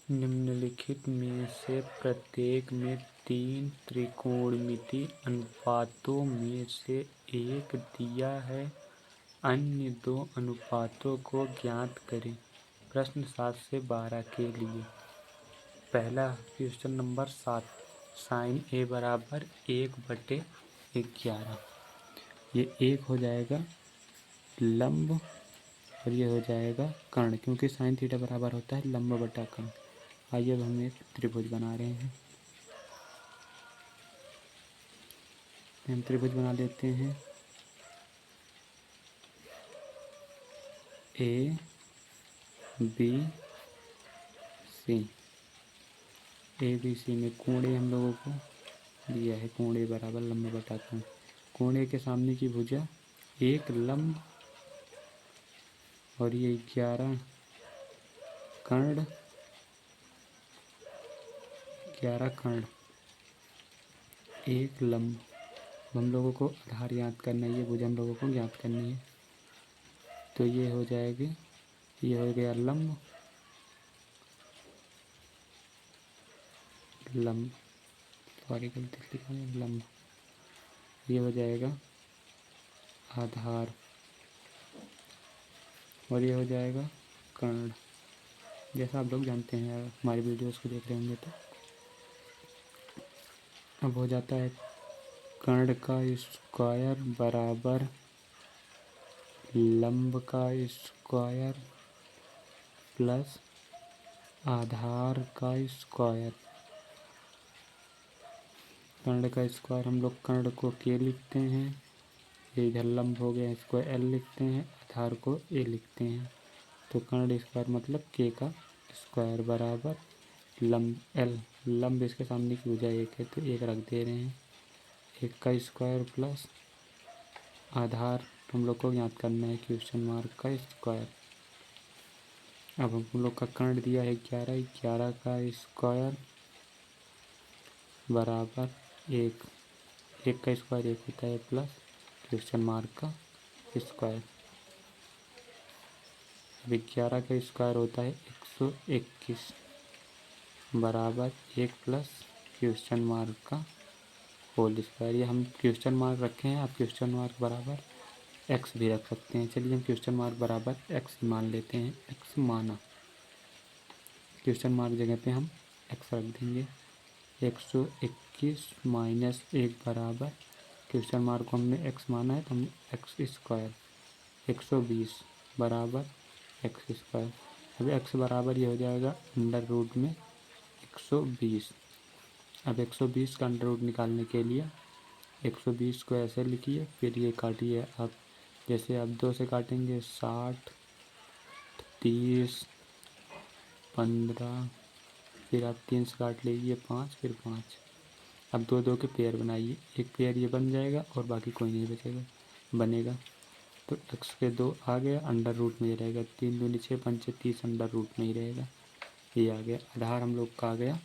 निम्नलिखित में से प्रत्येक में 3 त्रिकोणमितीय अनुपातों में से एक दिया है, अन्य 2 अनुपातों को ज्ञात करें। प्रश्न 7 से 12 के लिए। पहला क्वेश्चन नंबर 7, साइन ए बराबर 1/11। ये 1 हो जाएगा लंब और ये हो जाएगा कर्ण, क्योंकि साइन थीटा बराबर होता है लंब बटा कर्ण। आइए अब हम एक त्रिभुज बना रहे हैं। हम त्रिभुज बना लेते हैं। A B C. A B C में कोणे हम लोगों को दिया है, कोणे बराबर लंब बटा कर्ण। कोणे के सामने की भुजा एक लंब और ये 11 कर्ण, 11 कर्ण, एक लंब। हम लोगों को आधार याद करना है, ये भुजा हम लोगों को ज्ञात करनी है। तो ये हो जाएगी, ये हो गया लंब, लंब, सॉरी गलती से लिखा है लंब। ये हो जाएगा आधार और ये हो जाएगा कर्ण, जैसा आप लोग जानते हैं, हमारी वीडियोस को देख रहे होंगे तो। अब हो जाता है कर्ण का स्क्वायर बराबर लंब का स्क्वायर प्लस आधार का स्क्वायर। कर्ण का स्क्वायर हम लोग कर्ण को के लिखते हैं, ये इधर लंब हो गया, इसको एल लिखते हैं, आधार को ए लिखते हैं। तो कर्ण स्क्वायर मतलब के का स्क्वायर बराबर लंब एल, लंब इसके सामने की भुजा 1 है तो 1 रख दे रहे हैं, 1 का स्क्वायर प्लस आधार हम लोग को ज्ञात करना है क्वेश्चन मार्क का स्क्वायर। अब हम लोग का कर्ण दिया है 11, 11 का स्क्वायर बराबर 1, 1 का स्क्वायर 1 होता है प्लस क्वेश्चन मार्क का स्क्वायर। अब 11 का स्क्वायर होता है 121 बराबर 1 प्लस क्वेश्चन मार्क का होल स्क्वायर। ये हम क्वेश्चन मार्क रखे हैं, आप क्वेश्चन मार्क बराबर एक्स भी रख सकते हैं। चलिए हम क्वेश्चन मार्क बराबर एक्स मान लेते हैं, एक्स माना, क्वेश्चन मार्क जगह पे हम एक्स रख देंगे। 121 माइनस 1 बराबर क्वेश्चन मार्क को हमने एक्स माना है तो हम एक्स स्क्वायर, 120 बराबर एक्स स्क्वायर। अब एक्स बराबर ये हो जाएगा अंडर रूट में 120। अब 120 का अंडर रूट निकालने के लिए 120 को ऐसे लिखिए, फिर ये काटिए आप, जैसे आप 2 से काटेंगे 60, 30, 15, फिर आप 3 से काट लीजिए 5, फिर 5। अब 2 के पेयर बनाइए, एक पेयर ये बन जाएगा और बाकी कोई नहीं बचेगा बनेगा। तो x के 2 आ गया, अंडर रूट में ही रहेगा, 3 दूनी 6, 5 30, अंडर रूट में ही रहेगा। ये आ गया आधार हम लोग का आ गया,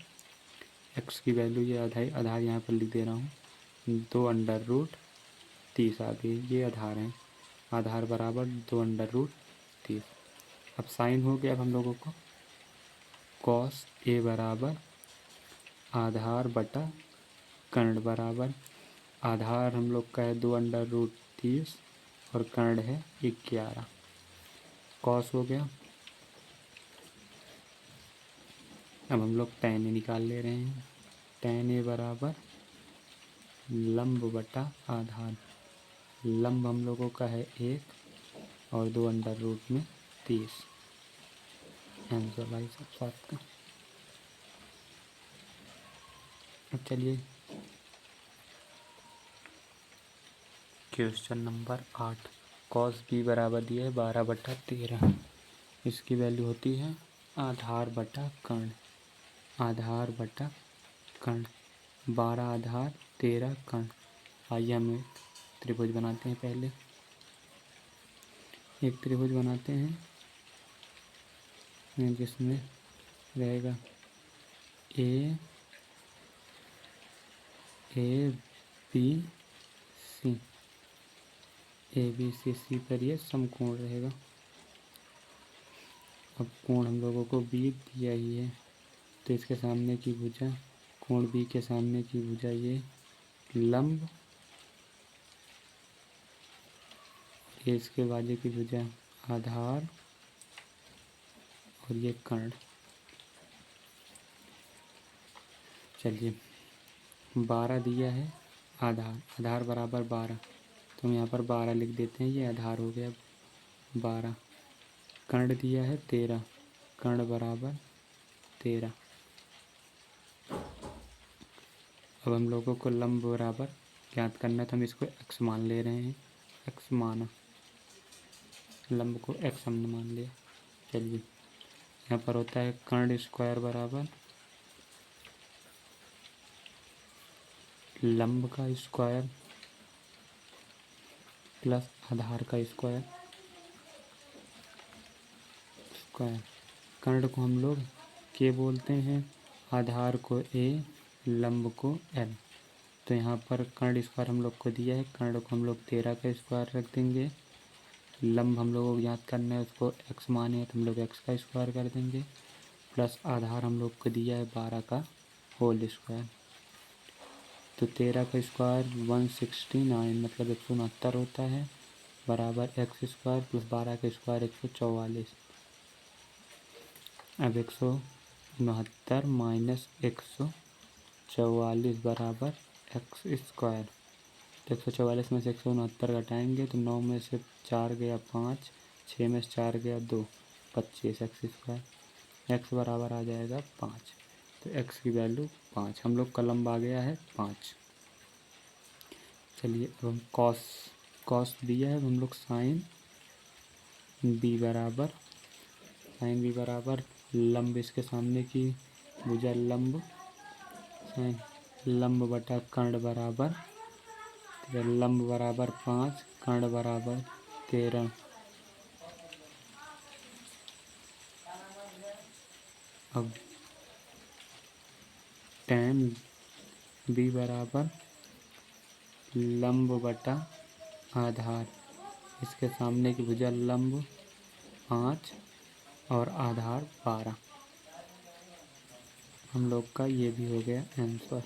x की वैल्यू ये आधार यहाँ पर लिख दे रहा हूँ, 2 अंडर रूट 30 आ गई, ये आधार है। आधार बराबर 2 अंडर रूट 30। अब साइन हो गया, अब हम लोगों को कॉस ए बराबर आधार बटा कर्ण बराबर, आधार हम लोग का है 2 अंडर रूट 30 और कर्ण है 11, कॉस हो गया। अब हम लोग tan ए निकाल ले रहे हैं, tan ए बराबर लंब बटा आधार, लंब हम लोगों का है 1 और 2 अंडर रूट में 30, आंसर भाई सब 7 का। अब चलिए क्वेश्चन नंबर 8, कॉस बी बराबर दिया है 12/13, इसकी वैल्यू होती है आधार बटा कर्ण, आधार बटा कर्ण, 12 आधार 13 कर्ण। आइए हम एक त्रिभुज बनाते हैं, पहले एक त्रिभुज बनाते हैं जिसमें रहेगा A B C, A B C पर ये समकोण रहेगा। अब कोण हम लोगों को बी दिया ही है, तो इसके सामने की भुजा, कोण बी के सामने की भुजा ये लंब, ये इसके बाजू की भुजा आधार और ये कर्ण। चलिए 12 दिया है आधार, आधार बराबर 12, तो हम यहाँ पर 12 लिख देते हैं, ये आधार हो गया 12। कर्ण दिया है 13, कर्ण बराबर 13। अब हम लोगों को लंब बराबर ज्ञात करना है, तो हम इसको x मान ले रहे हैं, x माना, लंब को x हमने मान लिया। चलिए यहाँ पर होता है कर्ण स्क्वायर बराबर लंब का स्क्वायर प्लस आधार का स्क्वायर, कर्ण को हम लोग के बोलते हैं, आधार को a, लंब को l। तो यहाँ पर कर्ण स्क्वायर हम लोग को दिया है, कर्ण को हम लोग 13 का स्क्वायर रख देंगे, लंब हम लोगों को याद करना है, उसको x माने है तो हम लोग x का स्क्वायर कर देंगे, प्लस आधार हम लोग को दिया है 12 का होल स्क्वायर। तो 13 का स्क्वायर 169 मतलब 169 होता है, बराबर x स्क्वायर प्लस 12 का स्क्वायर 144। अब 169 माइनस 144 बराबर x स्क्वायर। तो 144 में से 169 घटाएंगे तो 9 में से 4 गया 5, 6 में से 4 गया 2, 25 एक्स स्क्वायर। एक्स बराबर आ जाएगा 5, तो एक्स की वैल्यू 5, हम लोग का लंब आ गया है 5। चलिए अब हम कॉस दिया है, हम लोग साइन बी बराबर लंब, इसके सामने की भुजा लंब, साइन लंब बटा कर्ण बराबर, लंब बराबर 5, कर्ण बराबर 13। अब tan बी बराबर लंब बटा आधार, इसके सामने की भुजा लंब 5 और आधार 12। हम लोग का ये भी हो गया आंसर।